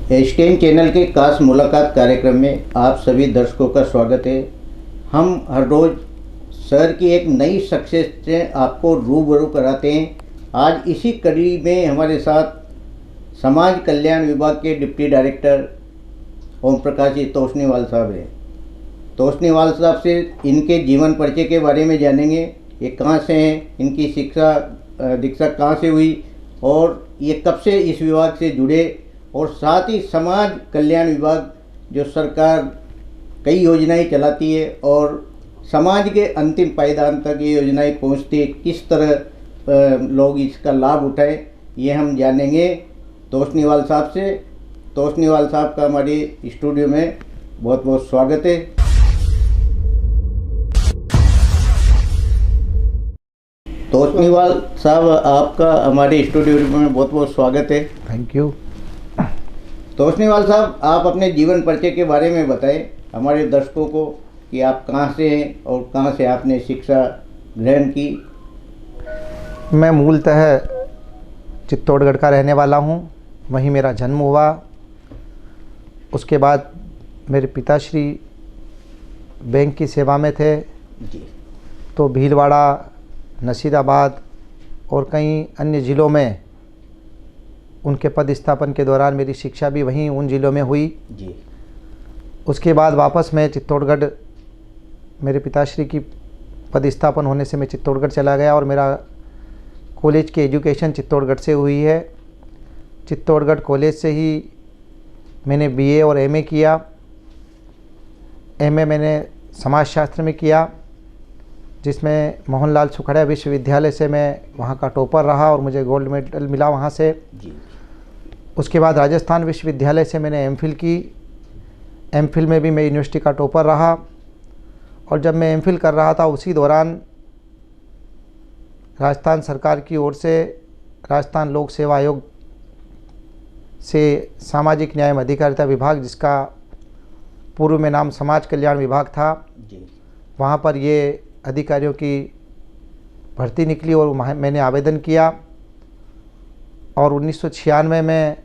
एस्टेन channel के खास मुलाकात कार्यक्रम में आप सभी दर्शकों का स्वागत है। हम हर रोज़ शहर की एक नई सक्सेस से आपको रूबरू कराते हैं। आज इसी कड़ी में हमारे साथ समाज कल्याण विभाग के डिप्टी डायरेक्टर ओम प्रकाश जी तोषनीवाल साहब हैं। तोषनीवाल साहब से इनके जीवन परिचय के बारे में जानेंगे। ये कहाँ से हैं, इनकी शिक्षा दीक्षा कहाँ से हुई और ये कब से इस विभाग से जुड़े, और साथ ही समाज कल्याण विभाग जो सरकार कई योजनाएं चलाती है और समाज के अंतिम पायदान तक ये योजनाएं पहुंचती है, किस तरह लोग इसका लाभ उठाएं, ये हम जानेंगे तोषनीवाल साहब से। तोषनीवाल साहब का हमारे स्टूडियो में बहुत बहुत स्वागत है। तोषनीवाल साहब, आपका हमारे स्टूडियो में बहुत बहुत स्वागत है। Thank you. तोषनीवाल साहब, आप अपने जीवन परिचय के बारे में बताएं हमारे दर्शकों को कि आप कहाँ से हैं और कहाँ से आपने शिक्षा ग्रहण की। मैं मूलतः चित्तौड़गढ़ का रहने वाला हूँ, वहीं मेरा जन्म हुआ। उसके बाद मेरे पिताश्री बैंक की सेवा में थे, तो भीलवाड़ा, नसीराबाद और कई अन्य ज़िलों में उनके पदस्थापन के दौरान मेरी शिक्षा भी वहीं उन ज़िलों में हुई जी। उसके बाद वापस मैं चित्तौड़गढ़, मेरे पिताश्री की पदस्थापन होने से मैं चित्तौड़गढ़ चला गया और मेरा कॉलेज की एजुकेशन चित्तौड़गढ़ से हुई है। चित्तौड़गढ़ कॉलेज से ही मैंने बीए और एमए किया। एमए मैंने समाजशास्त्र में किया, जिसमें मोहनलाल सुखड़िया विश्वविद्यालय से मैं वहाँ का टॉपर रहा और मुझे गोल्ड मेडल मिला वहाँ से जी। उसके बाद राजस्थान विश्वविद्यालय से मैंने एमफिल की। एमफिल में भी मैं यूनिवर्सिटी का टॉपर रहा, और जब मैं एमफिल कर रहा था उसी दौरान राजस्थान सरकार की ओर से राजस्थान लोक सेवा आयोग से सामाजिक न्याय एवं अधिकारिता विभाग, जिसका पूर्व में नाम समाज कल्याण विभाग था जी। वहाँ पर ये अधिकारियों की भर्ती निकली और मैंने आवेदन किया, और 1996 में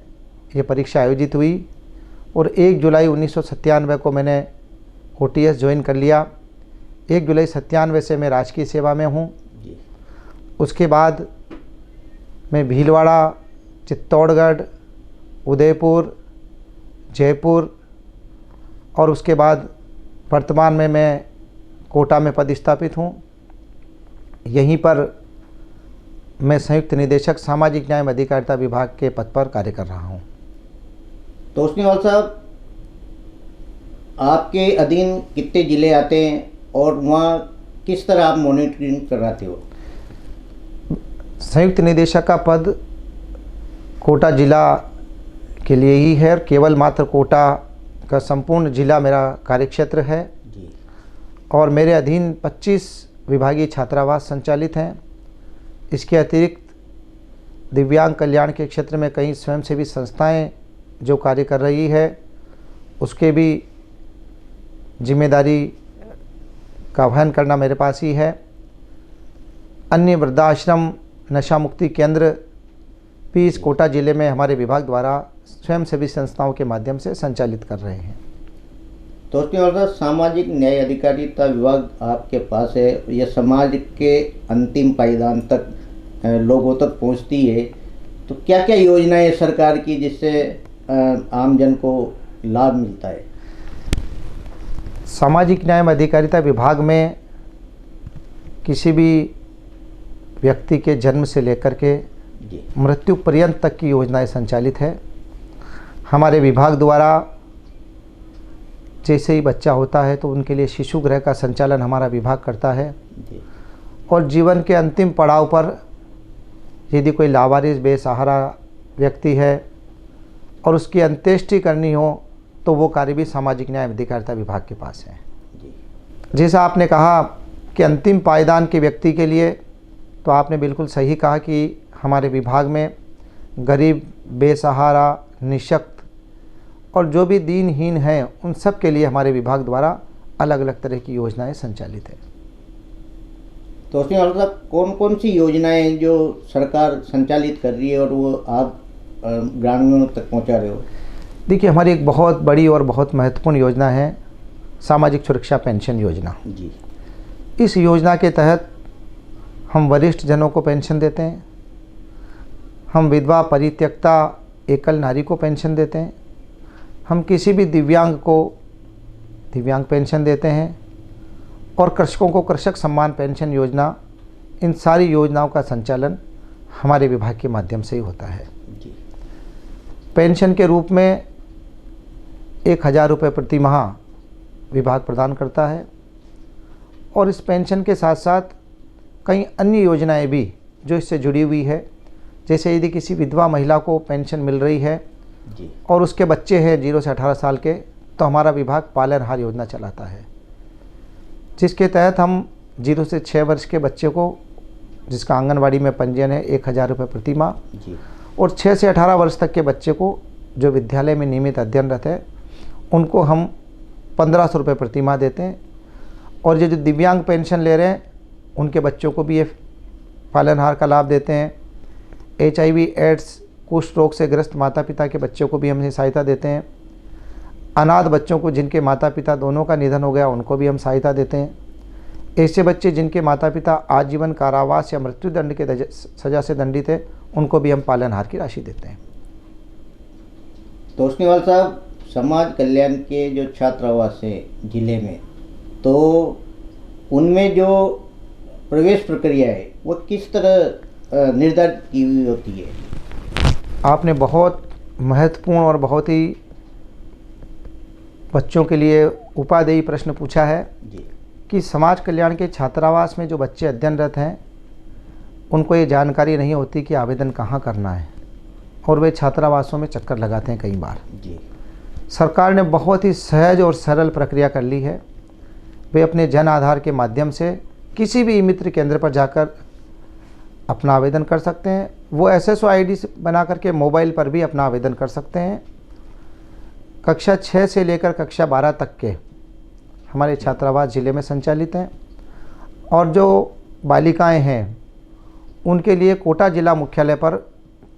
ये परीक्षा आयोजित हुई और 1 जुलाई 1997 को मैंने OTS ज्वाइन कर लिया। 1 जुलाई 97 से मैं राजकीय सेवा में हूँ। उसके बाद मैं भीलवाड़ा, चित्तौड़गढ़, उदयपुर, जयपुर और उसके बाद वर्तमान में मैं कोटा में पदस्थापित हूँ। यहीं पर मैं संयुक्त निदेशक सामाजिक न्याय एवं अधिकारिता विभाग के पद पर कार्य कर रहा हूँ। तोषनीवाल साहब, आपके अधीन कितने ज़िले आते हैं और वहाँ किस तरह आप मॉनिटरिंग कराते हो? संयुक्त निदेशक का पद कोटा जिला के लिए ही है, केवल मात्र कोटा का संपूर्ण जिला मेरा कार्यक्षेत्र है जी। और मेरे अधीन 25 विभागीय छात्रावास संचालित हैं। इसके अतिरिक्त दिव्यांग कल्याण के क्षेत्र में कई स्वयंसेवी संस्थाएं जो कार्य कर रही है, उसके भी जिम्मेदारी का वहन करना मेरे पास ही है। अन्य वृद्धाश्रम, नशा मुक्ति केंद्र भी इस कोटा जिले में हमारे विभाग द्वारा स्वयंसेवी संस्थाओं के माध्यम से संचालित कर रहे हैं। तो सामाजिक न्याय अधिकारिता विभाग आपके पास है, यह समाज के अंतिम पायदान तक लोगों तक पहुंचती है, तो क्या क्या योजनाएं सरकार की जिससे आम जन को लाभ मिलता है? सामाजिक न्याय एवं अधिकारिता विभाग में किसी भी व्यक्ति के जन्म से लेकर के मृत्यु पर्यंत तक की योजनाएं संचालित है। हमारे विभाग द्वारा जैसे ही बच्चा होता है तो उनके लिए शिशु गृह का संचालन हमारा विभाग करता है, और जीवन के अंतिम पड़ाव पर यदि कोई लावारिस बेसहारा व्यक्ति है और उसकी अंत्येष्टि करनी हो तो वो कार्य भी सामाजिक न्याय अधिकारिता विभाग के पास है। जैसा आपने कहा कि अंतिम पायदान के व्यक्ति के लिए, तो आपने बिल्कुल सही कहा कि हमारे विभाग में गरीब, बेसहारा, निःशक्त और जो भी दीनहीन हैं उन सब के लिए हमारे विभाग द्वारा अलग अलग तरह की योजनाएं संचालित है। तो उसमें मतलब कौन कौन सी योजनाएं जो सरकार संचालित कर रही है और वो आप ग्रामीणों तक पहुंचा रहे हो? देखिए, हमारी एक बहुत बड़ी और बहुत महत्वपूर्ण योजना है सामाजिक सुरक्षा पेंशन योजना। जी। इस योजना के तहत हम वरिष्ठ जनों को पेंशन देते हैं, हम विधवा परित्यक्ता एकल नारी को पेंशन देते हैं, हम किसी भी दिव्यांग को दिव्यांग पेंशन देते हैं, और कृषकों को कृषक सम्मान पेंशन योजना, इन सारी योजनाओं का संचालन हमारे विभाग के माध्यम से ही होता है। जी। पेंशन के रूप में 1000 रुपये प्रति माह विभाग प्रदान करता है, और इस पेंशन के साथ साथ कई अन्य योजनाएं भी जो इससे जुड़ी हुई है। जैसे यदि किसी विधवा महिला को पेंशन मिल रही है जी। और उसके बच्चे हैं 0 से 18 साल के, तो हमारा विभाग पालनहार योजना चलाता है, जिसके तहत हम 0 से 6 वर्ष के बच्चे को, जिसका आंगनवाड़ी में पंजीयन है, 1000 रुपये प्रति माह, जी। और 6 से 18 वर्ष तक के बच्चे को जो विद्यालय में नियमित अध्ययनरत है उनको हम 1500 रुपये प्रति माह देते हैं। और ये जो दिव्यांग पेंशन ले रहे हैं उनके बच्चों को भी ये पालनहार का लाभ देते हैं। HIV एड्स कुष्ठ रोग से ग्रस्त माता पिता के बच्चों को भी हम सहायता देते हैं। अनाथ बच्चों को जिनके माता पिता दोनों का निधन हो गया उनको भी हम सहायता देते हैं। ऐसे बच्चे जिनके माता पिता आजीवन कारावास या मृत्युदंड के सज़ा से दंडित है उनको भी हम पालनहार की राशि देते हैं। तोषनीवाल साहब, समाज कल्याण के जो छात्रावास है जिले में, तो उनमें जो प्रवेश प्रक्रिया है वो किस तरह निर्धारित की हुई होती है? आपने बहुत महत्वपूर्ण और बहुत ही बच्चों के लिए उपादेय प्रश्न पूछा है जी। कि समाज कल्याण के छात्रावास में जो बच्चे अध्ययनरत हैं उनको ये जानकारी नहीं होती कि आवेदन कहाँ करना है, और वे छात्रावासों में चक्कर लगाते हैं कई बार। जी। सरकार ने बहुत ही सहज और सरल प्रक्रिया कर ली है। वे अपने जन आधार के माध्यम से किसी भी मित्र केंद्र पर जाकर अपना आवेदन कर सकते हैं। वो SSO ID बना करके मोबाइल पर भी अपना आवेदन कर सकते हैं। कक्षा 6 से लेकर कक्षा 12 तक के हमारे छात्रावास ज़िले में संचालित हैं, और जो बालिकाएं हैं उनके लिए कोटा जिला मुख्यालय पर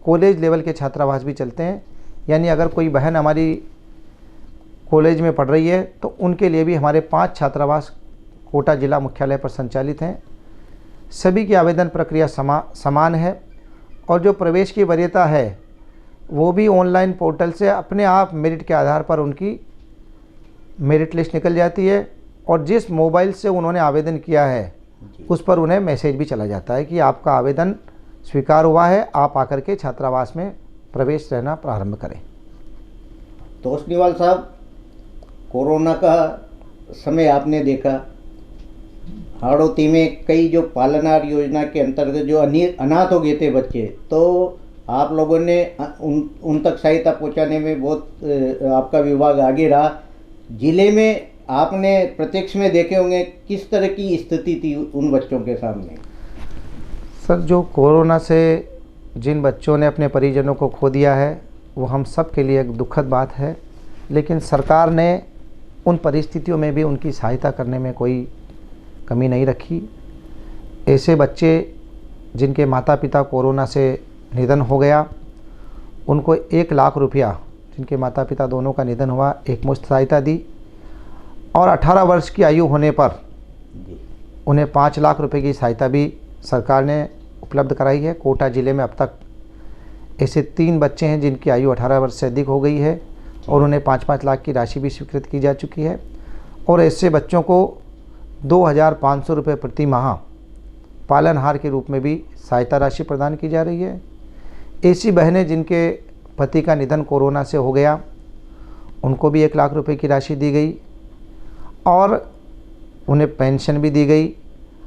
कॉलेज लेवल के छात्रावास भी चलते हैं। यानी अगर कोई बहन हमारी कॉलेज में पढ़ रही है तो उनके लिए भी हमारे 5 छात्रावास कोटा जिला मुख्यालय पर संचालित हैं। सभी की आवेदन प्रक्रिया समान है, और जो प्रवेश की वरीयता है वो भी ऑनलाइन पोर्टल से अपने आप मेरिट के आधार पर उनकी मेरिट लिस्ट निकल जाती है, और जिस मोबाइल से उन्होंने आवेदन किया है उस पर उन्हें मैसेज भी चला जाता है कि आपका आवेदन स्वीकार हुआ है, आप आकर के छात्रावास में प्रवेश लेना प्रारंभ करें। तोषनीवाल साहब, कोरोना का समय आपने देखा, हाड़ौती में कई जो पालनहार योजना के अंतर्गत जो अनाथ हो गए थे बच्चे, तो आप लोगों ने उन तक सहायता पहुंचाने में बहुत आपका विभाग आगे रहा। जिले में आपने प्रत्यक्ष में देखे होंगे किस तरह की स्थिति थी उन बच्चों के सामने? सर, जो कोरोना से जिन बच्चों ने अपने परिजनों को खो दिया है वो हम सब के लिए एक दुखद बात है, लेकिन सरकार ने उन परिस्थितियों में भी उनकी सहायता करने में कोई कमी नहीं रखी। ऐसे बच्चे जिनके माता पिता कोरोना से निधन हो गया उनको 1 लाख रुपया, जिनके माता पिता दोनों का निधन हुआ, एकमुश्त सहायता दी, और 18 वर्ष की आयु होने पर उन्हें 5 लाख रुपए की सहायता भी सरकार ने उपलब्ध कराई है। कोटा ज़िले में अब तक ऐसे 3 बच्चे हैं जिनकी आयु 18 वर्ष से अधिक हो गई है, और उन्हें 5-5 लाख की राशि भी स्वीकृत की जा चुकी है। और ऐसे बच्चों को 2500 रुपये प्रति माह पालनहार के रूप में भी सहायता राशि प्रदान की जा रही है। ऐसी बहनें जिनके पति का निधन कोरोना से हो गया उनको भी 1 लाख रुपए की राशि दी गई, और उन्हें पेंशन भी दी गई,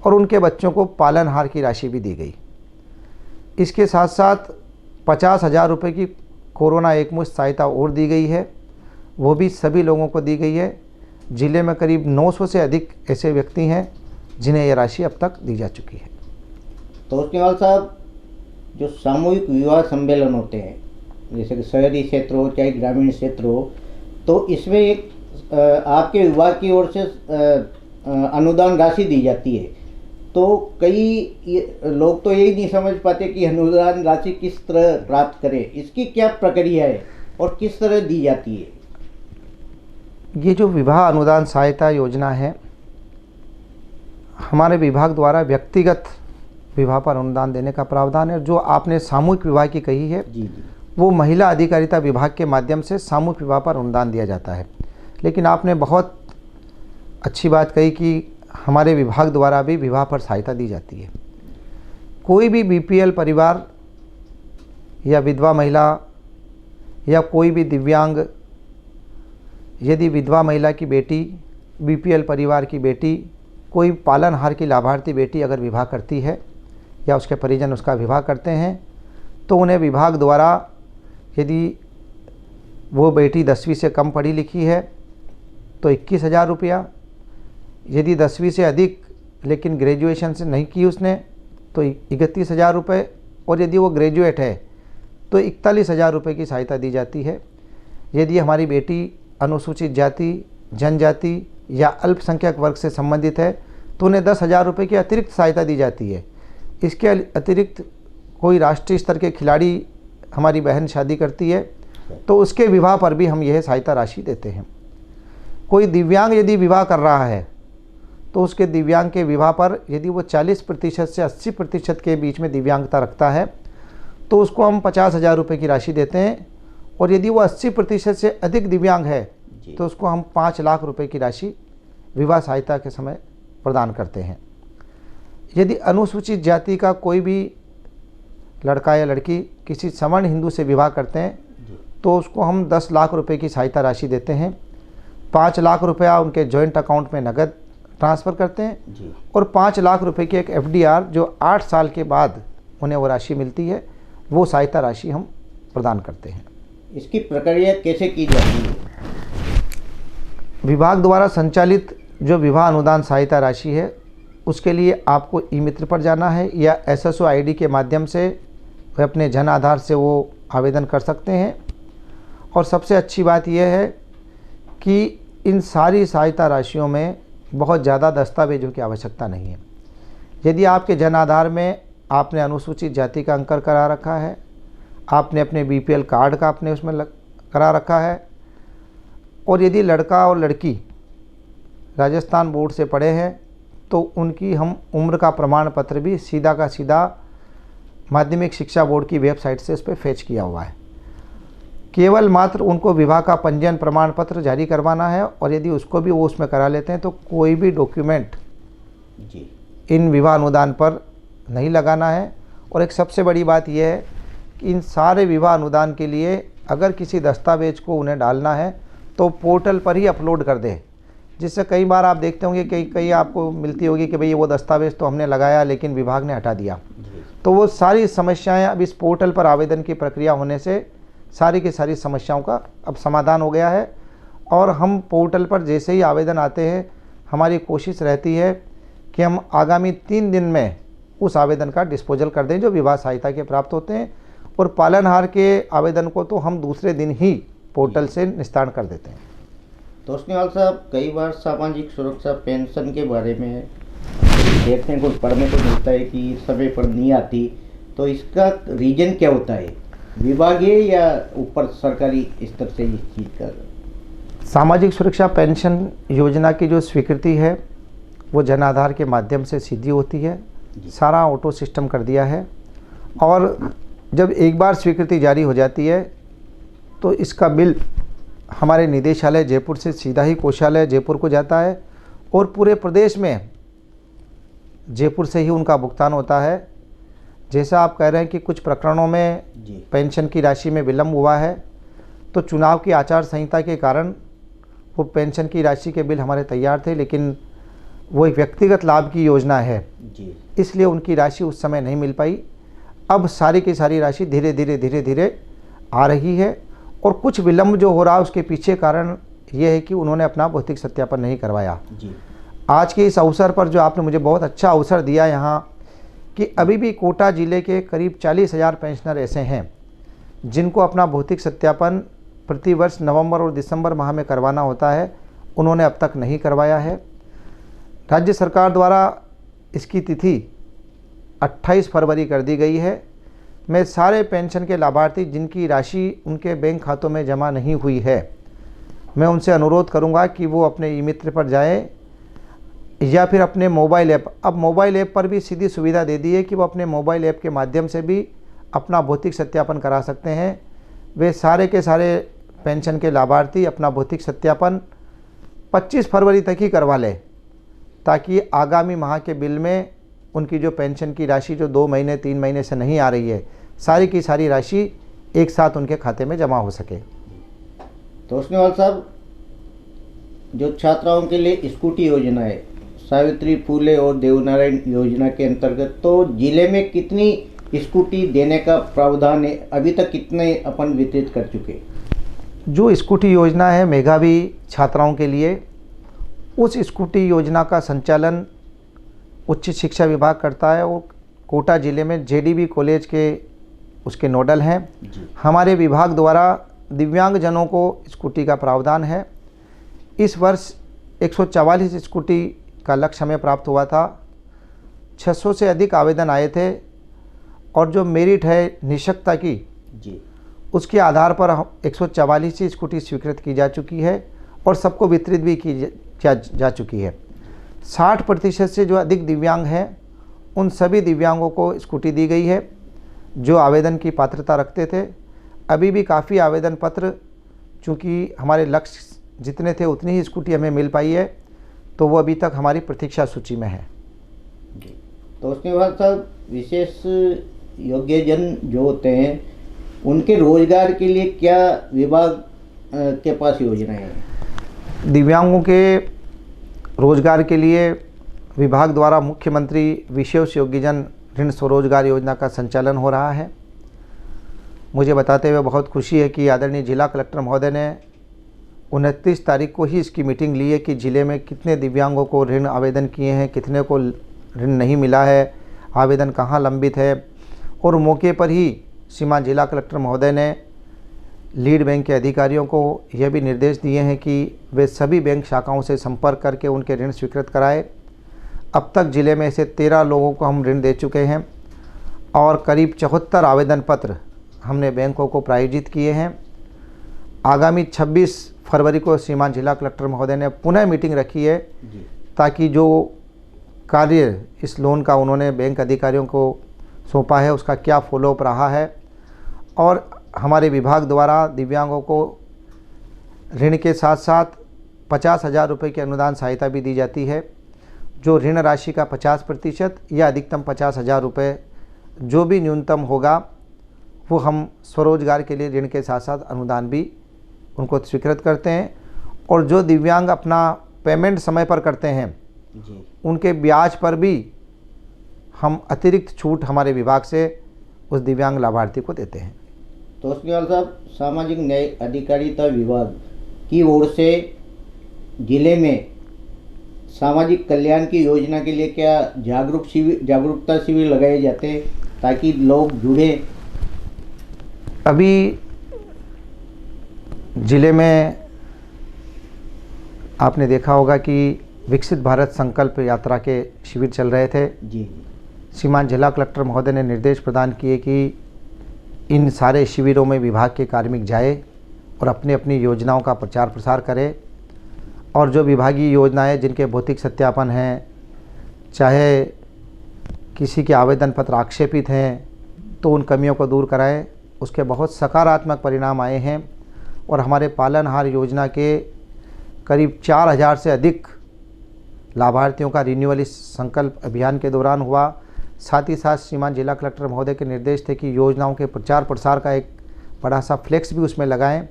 और उनके बच्चों को पालनहार की राशि भी दी गई। इसके साथ साथ 50,000 रुपये की कोरोना एकमुश्त सहायता और दी गई है, वो भी सभी लोगों को दी गई है। ज़िले में करीब 900 से अधिक ऐसे व्यक्ति हैं जिन्हें यह राशि अब तक दी जा चुकी है। तोषनीवाल साहब, जो सामूहिक विवाह सम्मेलन होते हैं, जैसे कि शहरी क्षेत्र हो चाहे ग्रामीण क्षेत्र हो, तो इसमें एक आपके विभाग की ओर से अनुदान राशि दी जाती है। तो कई लोग तो यही नहीं समझ पाते कि अनुदान राशि किस तरह प्राप्त करें, इसकी क्या प्रक्रिया है? और किस तरह दी जाती है? ये जो विवाह अनुदान सहायता योजना है, हमारे विभाग द्वारा व्यक्तिगत विवाह पर अनुदान देने का प्रावधान है। जो आपने सामूहिक विवाह की कही है, जी जी। वो महिला अधिकारिता विभाग के माध्यम से सामूहिक विवाह पर अनुदान दिया जाता है। लेकिन आपने बहुत अच्छी बात कही कि हमारे विभाग द्वारा भी विवाह पर सहायता दी जाती है। कोई भी बीपीएल परिवार या विधवा महिला या कोई भी दिव्यांग, यदि विधवा महिला की बेटी, बीपीएल परिवार की बेटी, कोई पालनहार की लाभार्थी बेटी अगर विवाह करती है या उसके परिजन उसका विवाह करते हैं, तो उन्हें विभाग द्वारा, यदि वो बेटी 10वीं से कम पढ़ी लिखी है तो 21,000 रुपया, यदि 10वीं से अधिक लेकिन ग्रेजुएशन से नहीं की उसने तो 31,000 रुपये, और यदि वो ग्रेजुएट है तो 41,000 रुपये की सहायता दी जाती है। यदि हमारी बेटी अनुसूचित जाति, जनजाति या अल्पसंख्यक वर्ग से संबंधित है तो उन्हें 10,000 रुपये की अतिरिक्त सहायता दी जाती है। इसके अतिरिक्त कोई राष्ट्रीय स्तर के खिलाड़ी हमारी बहन शादी करती है तो उसके विवाह पर भी हम यह सहायता राशि देते हैं। कोई दिव्यांग यदि विवाह कर रहा है तो उसके दिव्यांग के विवाह पर यदि वो 40% से 80% के बीच में दिव्यांगता रखता है तो उसको हम 50,000 रुपये की राशि देते हैं, और यदि वो 80% से अधिक दिव्यांग है तो उसको हम 5 लाख रुपए की राशि विवाह सहायता के समय प्रदान करते हैं। यदि अनुसूचित जाति का कोई भी लड़का या लड़की किसी सवर्ण हिंदू से विवाह करते हैं तो उसको हम 10 लाख रुपए की सहायता राशि देते हैं। 5 लाख रुपया उनके जॉइंट अकाउंट में नगद ट्रांसफ़र करते हैं और 5 लाख रुपए की एक एफडीआर जो 8 साल के बाद उन्हें वो राशि मिलती है, वो सहायता राशि हम प्रदान करते हैं। इसकी प्रक्रिया कैसे की जाती है? विभाग द्वारा संचालित जो विवाह अनुदान सहायता राशि है उसके लिए आपको ई मित्र पर जाना है या एसएसओ आईडी के माध्यम से वे अपने जन आधार से वो आवेदन कर सकते हैं। और सबसे अच्छी बात यह है कि इन सारी सहायता राशियों में बहुत ज़्यादा दस्तावेजों की आवश्यकता नहीं है। यदि आपके जन आधार में आपने अनुसूचित जाति का अंकन करा रखा है, आपने अपने बीपीएल कार्ड का आपने उसमें करा रखा है, और यदि लड़का और लड़की राजस्थान बोर्ड से पढ़े हैं तो उनकी हम उम्र का प्रमाण पत्र भी सीधा का सीधा माध्यमिक शिक्षा बोर्ड की वेबसाइट से उस पर फेच किया हुआ है। केवल मात्र उनको विवाह का पंजीयन प्रमाण पत्र जारी करवाना है, और यदि उसको भी वो उसमें करा लेते हैं तो कोई भी डॉक्यूमेंट इन विवाह अनुदान पर नहीं लगाना है। और एक सबसे बड़ी बात यह है कि इन सारे विवाह अनुदान के लिए अगर किसी दस्तावेज को उन्हें डालना है तो पोर्टल पर ही अपलोड कर दें, जिससे कई बार आप देखते होंगे कई आपको मिलती होगी कि भाई वो दस्तावेज तो हमने लगाया लेकिन विभाग ने हटा दिया। तो वो सारी समस्याएं अब इस पोर्टल पर आवेदन की प्रक्रिया होने से सारी की सारी समस्याओं का अब समाधान हो गया है। और हम पोर्टल पर जैसे ही आवेदन आते हैं हमारी कोशिश रहती है कि हम आगामी 3 दिन में उस आवेदन का डिस्पोजल कर दें जो विवाह सहायता के प्राप्त होते हैं, और पालनहार के आवेदन को तो हम दूसरे दिन ही पोर्टल से निस्तारण कर देते हैं। तोषनीवाल साहब, कई बार सामाजिक सुरक्षा पेंशन के बारे में देखने को पढ़ने को मिलता है कि समय पर नहीं आती, तो इसका रीजन क्या होता है? विभागीय या ऊपर सरकारी स्तर से इस चीज़ का? सामाजिक सुरक्षा पेंशन योजना की जो स्वीकृति है वो जन आधार के माध्यम से सीधी होती है। सारा ऑटो सिस्टम कर दिया है, और जब एक बार स्वीकृति जारी हो जाती है तो इसका बिल हमारे निदेशालय जयपुर से सीधा ही कोषालय जयपुर को जाता है, और पूरे प्रदेश में जयपुर से ही उनका भुगतान होता है। जैसा आप कह रहे हैं कि कुछ प्रकरणों में पेंशन की राशि में विलम्ब हुआ है, तो चुनाव की आचार संहिता के कारण वो पेंशन की राशि के बिल हमारे तैयार थे, लेकिन वो एक व्यक्तिगत लाभ की योजना है इसलिए उनकी राशि उस समय नहीं मिल पाई। अब सारी की सारी राशि धीरे धीरे आ रही है, और कुछ विलम्ब जो हो रहा है उसके पीछे कारण ये है कि उन्होंने अपना भौतिक सत्यापन नहीं करवाया। आज के इस अवसर पर जो आपने मुझे बहुत अच्छा अवसर दिया यहाँ, कि अभी भी कोटा ज़िले के करीब 40,000 पेंशनर ऐसे हैं जिनको अपना भौतिक सत्यापन प्रतिवर्ष नवंबर और दिसंबर माह में करवाना होता है, उन्होंने अब तक नहीं करवाया है। राज्य सरकार द्वारा इसकी तिथि 28 फरवरी कर दी गई है, मैं सारे पेंशन के लाभार्थी जिनकी राशि उनके बैंक खातों में जमा नहीं हुई है, मैं उनसे अनुरोध करूंगा कि वो अपने ई मित्र पर जाएं या फिर अपने मोबाइल ऐप, अब मोबाइल ऐप पर भी सीधी सुविधा दे दी है कि वो अपने मोबाइल ऐप के माध्यम से भी अपना भौतिक सत्यापन करा सकते हैं। वे सारे के सारे पेंशन के लाभार्थी अपना भौतिक सत्यापन 25 फरवरी तक ही करवा लें, ताकि आगामी माह के बिल में उनकी जो पेंशन की राशि जो 2 महीने 3 महीने से नहीं आ रही है, सारी की सारी राशि एक साथ उनके खाते में जमा हो सके। तो उसनेवाल साहब, जो छात्राओं के लिए स्कूटी योजना है, सावित्री फूले और देवनारायण योजना के अंतर्गत, तो जिले में कितनी स्कूटी देने का प्रावधान है? अभी तक कितने अपन वितरित कर चुके? जो स्कूटी योजना है मेधावी छात्राओं के लिए, उस स्कूटी योजना का संचालन उच्च शिक्षा विभाग करता है और कोटा जिले में जेडीबी कॉलेज के उसके नोडल हैं। हमारे विभाग द्वारा दिव्यांगजनों को स्कूटी का प्रावधान है। इस वर्ष 144 स्कूटी का लक्ष्य हमें प्राप्त हुआ था। 600 से अधिक आवेदन आए थे और जो मेरिट है निष्पक्षता की जी, उसके आधार पर 144 ही स्कूटी स्वीकृत की जा चुकी है और सबको वितरित भी की जा चुकी है। 60% से जो अधिक दिव्यांग हैं उन सभी दिव्यांगों को स्कूटी दी गई है जो आवेदन की पात्रता रखते थे। अभी भी काफ़ी आवेदन पत्र, चूँकि हमारे लक्ष्य जितने थे उतनी ही स्कूटी हमें मिल पाई है, तो वो अभी तक हमारी प्रतीक्षा सूची में है। तो उसके बाद साहब, विशेष योग्यजन जो होते हैं उनके रोजगार के लिए क्या विभाग के पास योजनाएं हैं? दिव्यांगों के रोजगार के लिए विभाग द्वारा मुख्यमंत्री विशेष योग्यजन ऋण स्वरोजगार योजना का संचालन हो रहा है। मुझे बताते हुए बहुत खुशी है कि आदरणीय जिला कलेक्टर महोदय ने 29 तारीख को ही इसकी मीटिंग ली है कि ज़िले में कितने दिव्यांगों को ऋण आवेदन किए हैं, कितने को ऋण नहीं मिला है, आवेदन कहाँ लंबित है। और मौके पर ही श्रीमान जिला कलेक्टर महोदय ने लीड बैंक के अधिकारियों को यह भी निर्देश दिए हैं कि वे सभी बैंक शाखाओं से संपर्क करके उनके ऋण स्वीकृत कराएं। अब तक ज़िले में ऐसे 13 लोगों को हम ऋण दे चुके हैं और करीब 74 आवेदन पत्र हमने बैंकों को प्रायोजित किए हैं। आगामी 26 फरवरी को श्रीमान जिला कलेक्टर महोदय ने पुनः मीटिंग रखी है ताकि जो कार्य इस लोन का उन्होंने बैंक अधिकारियों को सौंपा है उसका क्या फॉलोअप रहा है। और हमारे विभाग द्वारा दिव्यांगों को ऋण के साथ साथ 50,000 रुपये की अनुदान सहायता भी दी जाती है, जो ऋण राशि का 50% या अधिकतम 50,000 रुपये जो भी न्यूनतम होगा वो हम स्वरोजगार के लिए ऋण के साथ साथ अनुदान भी उनको स्वीकृत करते हैं। और जो दिव्यांग अपना पेमेंट समय पर करते हैं जी, उनके ब्याज पर भी हम अतिरिक्त छूट हमारे विभाग से उस दिव्यांग लाभार्थी को देते हैं। तो उसके बाद साहब, सामाजिक न्याय अधिकारिता विभाग की ओर से जिले में सामाजिक कल्याण की योजना के लिए क्या जागरूकता शिविर लगाए जाते हैं ताकि लोग जुड़े? अभी ज़िले में आपने देखा होगा कि विकसित भारत संकल्प यात्रा के शिविर चल रहे थे। जी, श्रीमान जिला कलेक्टर महोदय ने निर्देश प्रदान किए कि इन सारे शिविरों में विभाग के कार्मिक जाए और अपनी अपनी योजनाओं का प्रचार प्रसार करें और जो विभागीय योजनाएं जिनके भौतिक सत्यापन हैं, चाहे किसी के आवेदन पत्र आक्षेपित हैं, तो उन कमियों को दूर कराएं। उसके बहुत सकारात्मक परिणाम आए हैं और हमारे पालनहार योजना के करीब 4,000 से अधिक लाभार्थियों का रिन्यूअल इस संकल्प अभियान के दौरान हुआ। साथ ही साथ श्रीमान जिला कलेक्टर महोदय के निर्देश थे कि योजनाओं के प्रचार प्रसार का एक बड़ा सा फ्लेक्स भी उसमें लगाएं।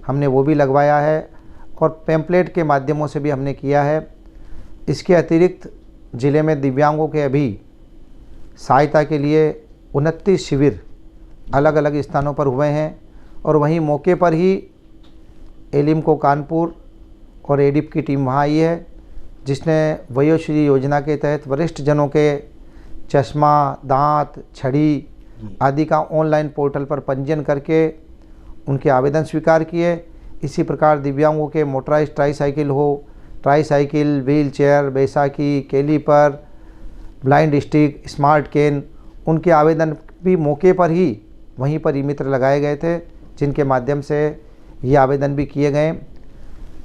हमने वो भी लगवाया है और पैम्पलेट के माध्यमों से भी हमने किया है। इसके अतिरिक्त ज़िले में दिव्यांगों के अभी सहायता के लिए 29 शिविर अलग अलग स्थानों पर हुए हैं और वहीं मौके पर ही एलिम्को कानपुर और एडिप की टीम वहाँ आई है, जिसने वयोश्री योजना के तहत वरिष्ठ जनों के चश्मा, दांत, छड़ी आदि का ऑनलाइन पोर्टल पर पंजीयन करके उनके आवेदन स्वीकार किए। इसी प्रकार दिव्यांगों के मोटराइज ट्राईसाइकिल, व्हील चेयर, बैसाखी, caliper, blind stick, smart cane, उनके आवेदन भी मौके पर ही वहीं पर ई मित्र लगाए गए थे, जिनके माध्यम से ये आवेदन भी किए गए।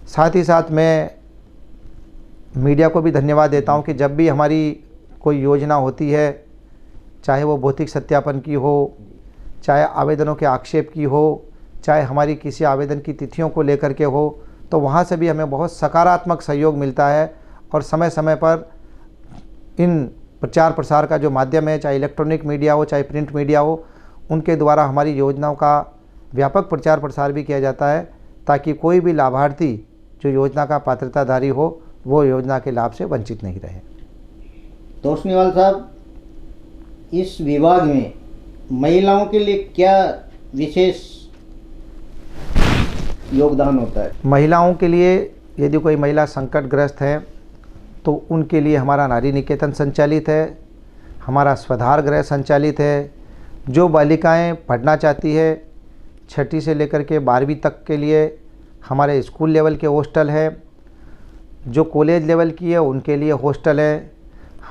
साथ ही साथ मैं मीडिया को भी धन्यवाद देता हूं कि जब भी हमारी कोई योजना होती है, चाहे वो भौतिक सत्यापन की हो, चाहे आवेदनों के आक्षेप की हो, चाहे हमारी किसी आवेदन की तिथियों को लेकर के हो, तो वहाँ से भी हमें बहुत सकारात्मक सहयोग मिलता है। और समय समय पर इन प्रचार प्रसार का जो माध्यम है, चाहे इलेक्ट्रॉनिक मीडिया हो चाहे प्रिंट मीडिया हो, उनके द्वारा हमारी योजनाओं का व्यापक प्रचार प्रसार भी किया जाता है, ताकि कोई भी लाभार्थी जो योजना का पात्रताधारी हो वो योजना के लाभ से वंचित नहीं रहे। तोषनीवाल साहब, इस विभाग में महिलाओं के लिए क्या विशेष योगदान होता है? महिलाओं के लिए यदि कोई महिला संकटग्रस्त है तो उनके लिए हमारा नारी निकेतन संचालित है, हमारा स्वधार गृह संचालित है। जो बालिकाएं पढ़ना चाहती है 6ठी से लेकर के 12वीं तक के लिए हमारे स्कूल लेवल के हॉस्टल है। जो कॉलेज लेवल की है उनके लिए हॉस्टल है।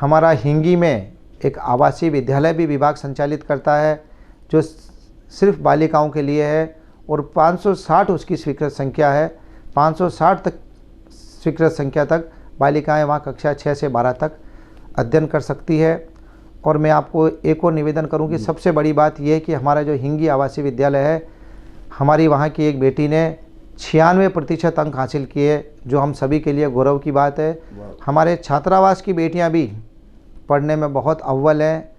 हमारा हिंगी में एक आवासीय विद्यालय भी विभाग संचालित करता है, जो सिर्फ बालिकाओं के लिए है, और 560 उसकी स्वीकृत संख्या है। 560 तक स्वीकृत संख्या तक बालिकाएं वहाँ कक्षा 6 से 12 तक अध्ययन कर सकती है। और मैं आपको एक और निवेदन करूं कि सबसे बड़ी बात यह है कि हमारा जो हिंगी आवासीय विद्यालय है, हमारी वहाँ की एक बेटी ने 96% अंक हासिल किए, जो हम सभी के लिए गौरव की बात है। हमारे छात्रावास की बेटियाँ भी पढ़ने में बहुत अव्वल हैं।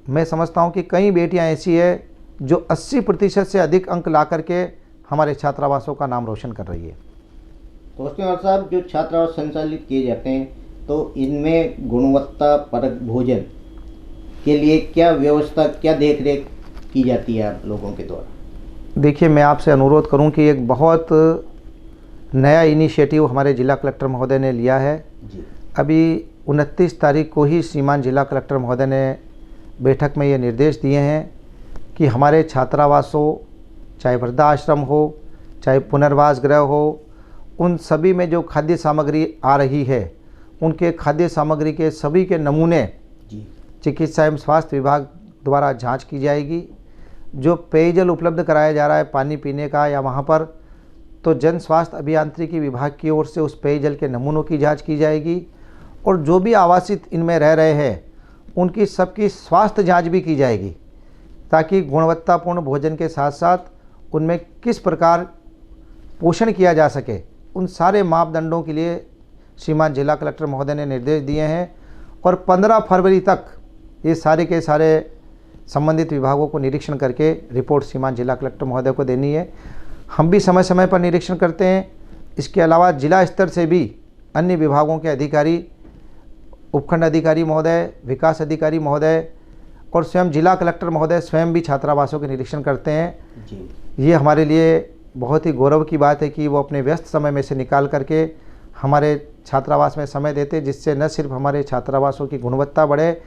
मैं समझता हूँ कि कई बेटियाँ ऐसी है जो 80% से अधिक अंक ला करके हमारे छात्रावासों का नाम रोशन कर रही है। तोषनीवाल साहब, जो छात्रावास संचालित किए जाते हैं तो इनमें गुणवत्ता परक भोजन के लिए क्या व्यवस्था, क्या देखरेख की जाती है आप लोगों के द्वारा? देखिए, मैं आपसे अनुरोध करूं कि एक बहुत नया इनिशिएटिव हमारे जिला कलेक्टर महोदय ने लिया है जी। अभी 29 तारीख को ही श्रीमान जिला कलेक्टर महोदय ने बैठक में ये निर्देश दिए हैं कि हमारे छात्रावासों, चाहे वृद्धाश्रम हो चाहे पुनर्वास गृह हो, उन सभी में जो खाद्य सामग्री आ रही है, उनके खाद्य सामग्री के सभी के नमूने चिकित्सा एवं स्वास्थ्य विभाग द्वारा जांच की जाएगी। जो पेयजल उपलब्ध कराया जा रहा है पानी पीने का या वहाँ पर, तो जन स्वास्थ्य अभियांत्रिकी विभाग की ओर से उस पेयजल के नमूनों की जांच की जाएगी। और जो भी आवासित इनमें रह रहे हैं उनकी सबकी स्वास्थ्य जांच भी की जाएगी, ताकि गुणवत्तापूर्ण भोजन के साथ साथ उनमें किस प्रकार पोषण किया जा सके, उन सारे मापदंडों के लिए श्रीमान जिला कलेक्टर महोदय ने निर्देश दिए हैं। और 15 फरवरी तक ये सारे के सारे संबंधित विभागों को निरीक्षण करके रिपोर्ट श्रीमान जिला कलेक्टर महोदय को देनी है। हम भी समय समय पर निरीक्षण करते हैं। इसके अलावा जिला स्तर से भी अन्य विभागों के अधिकारी, उपखंड अधिकारी महोदय, विकास अधिकारी महोदय और स्वयं जिला कलेक्टर महोदय स्वयं भी छात्रावासों के निरीक्षण करते हैं जी। ये हमारे लिए बहुत ही गौरव की बात है कि वो अपने व्यस्त समय में से निकाल करके हमारे छात्रावास में समय देते, जिससे न सिर्फ हमारे छात्रावासों की गुणवत्ता बढ़े,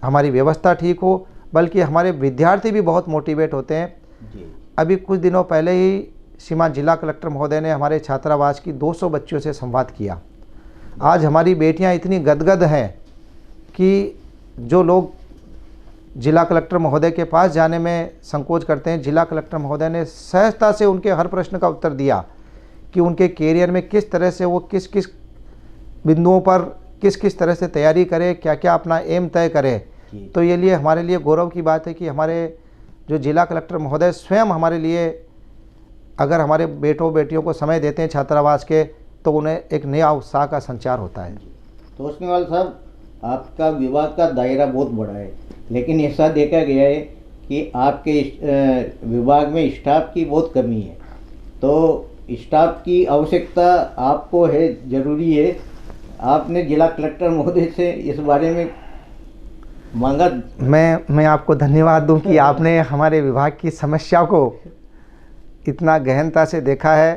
हमारी व्यवस्था ठीक हो, बल्कि हमारे विद्यार्थी भी बहुत मोटिवेट होते हैं जी। अभी कुछ दिनों पहले ही श्रीमान जिला कलेक्टर महोदय ने हमारे छात्रावास की 200 बच्चियों से संवाद किया। आज हमारी बेटियां इतनी गदगद हैं कि जो लोग जिला कलेक्टर महोदय के पास जाने में संकोच करते हैं, जिला कलेक्टर महोदय ने सहजता से उनके हर प्रश्न का उत्तर दिया कि उनके कैरियर में किस तरह से वो किस किस बिंदुओं पर किस किस तरह से तैयारी करें, क्या क्या अपना एम तय करें। तो ये लिए हमारे लिए गौरव की बात है कि हमारे जो जिला कलेक्टर महोदय स्वयं हमारे लिए, अगर हमारे बेटों बेटियों को समय देते हैं छात्रावास के, तो उन्हें एक नया उत्साह का संचार होता है। तोषनीवाल साहब, आपका विभाग का दायरा बहुत बड़ा है, लेकिन ऐसा देखा गया है कि आपके विभाग में स्टाफ की बहुत कमी है, तो स्टाफ की आवश्यकता आपको है, ज़रूरी है। आपने जिला कलेक्टर महोदय से इस बारे में मांगा? मैं आपको धन्यवाद दूं कि आपने हमारे विभाग की समस्या को इतना गहनता से देखा है।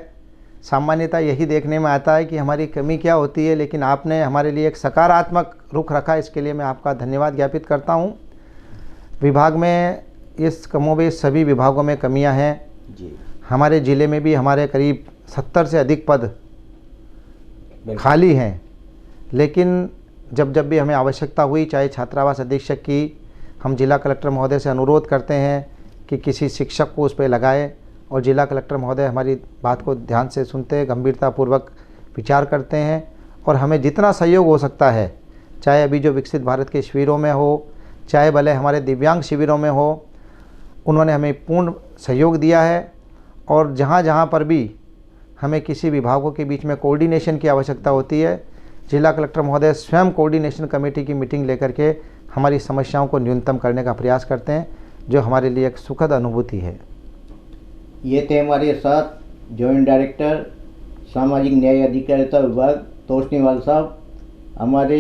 सामान्यतः यही देखने में आता है कि हमारी कमी क्या होती है, लेकिन आपने हमारे लिए एक सकारात्मक रुख रखा, इसके लिए मैं आपका धन्यवाद ज्ञापित करता हूं। विभाग में इस कमोबेश सभी विभागों में कमियां हैं जी। हमारे ज़िले में भी हमारे करीब 70 से अधिक पद खाली हैं, लेकिन जब भी हमें आवश्यकता हुई, चाहे छात्रावास अधीक्षक की, हम जिला कलेक्टर महोदय से अनुरोध करते हैं कि किसी शिक्षक को उस पर लगाए, और जिला कलेक्टर महोदय हमारी बात को ध्यान से सुनते हैं, गंभीरतापूर्वक विचार करते हैं और हमें जितना सहयोग हो सकता है, चाहे अभी जो विकसित भारत के शिविरों में हो, चाहे भले हमारे दिव्यांग शिविरों में हो, उन्होंने हमें पूर्ण सहयोग दिया है। और जहाँ जहाँ पर भी हमें किसी विभागों के बीच में कोऑर्डिनेशन की आवश्यकता होती है, जिला कलेक्टर महोदय स्वयं कोऑर्डिनेशन कमेटी की मीटिंग लेकर के हमारी समस्याओं को न्यूनतम करने का प्रयास करते हैं, जो हमारे लिए एक सुखद अनुभूति है। ये थे हमारे साथ जॉइंट डायरेक्टर सामाजिक न्याय अधिकारिता विभाग तोषनीवाल साहब। हमारे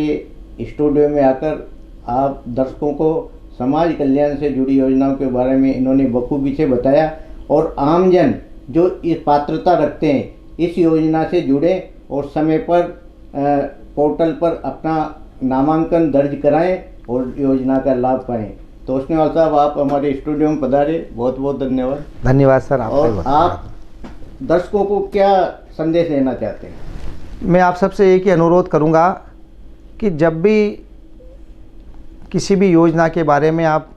स्टूडियो में आकर आप दर्शकों को समाज कल्याण से जुड़ी योजनाओं के बारे में इन्होंने बखूबी से बताया, और आमजन जो इस पात्रता रखते हैं इस योजना से जुड़े और समय पर पोर्टल पर अपना नामांकन दर्ज कराएं और योजना का लाभ पाएं। तोषनीवाल साहब, आप हमारे स्टूडियो में पधारे, बहुत बहुत धन्यवाद। धन्यवाद सर। और आप दर्शकों को क्या संदेश देना चाहते हैं? मैं आप सबसे एक ही अनुरोध करूंगा कि जब भी किसी भी योजना के बारे में आप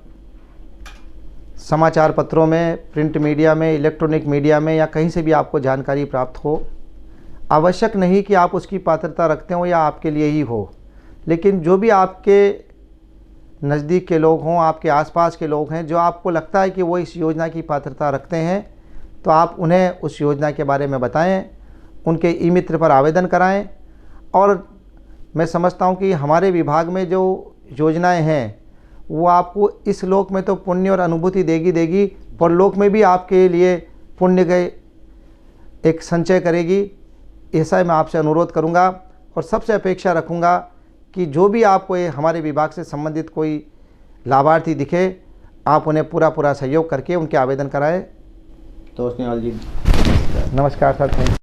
समाचार पत्रों में, प्रिंट मीडिया में, इलेक्ट्रॉनिक मीडिया में या कहीं से भी आपको जानकारी प्राप्त हो, आवश्यक नहीं कि आप उसकी पात्रता रखते हो या आपके लिए ही हो, लेकिन जो भी आपके नज़दीक के लोग हों, आपके आसपास के लोग हैं, जो आपको लगता है कि वो इस योजना की पात्रता रखते हैं, तो आप उन्हें उस योजना के बारे में बताएं, उनके ई मित्र पर आवेदन कराएं। और मैं समझता हूं कि हमारे विभाग में जो योजनाएं हैं वो आपको इस लोक में तो पुण्य और अनुभूति देगी, परलोक में भी आपके लिए पुण्य के एक संचय करेगी। ऐसा मैं आपसे अनुरोध करूंगा और सबसे अपेक्षा रखूंगा कि जो भी आपको ये हमारे विभाग से संबंधित कोई लाभार्थी दिखे, आप उन्हें पूरा सहयोग करके उनके आवेदन कराएं। तोषनीवाल जी, नमस्कार सर। Thank you.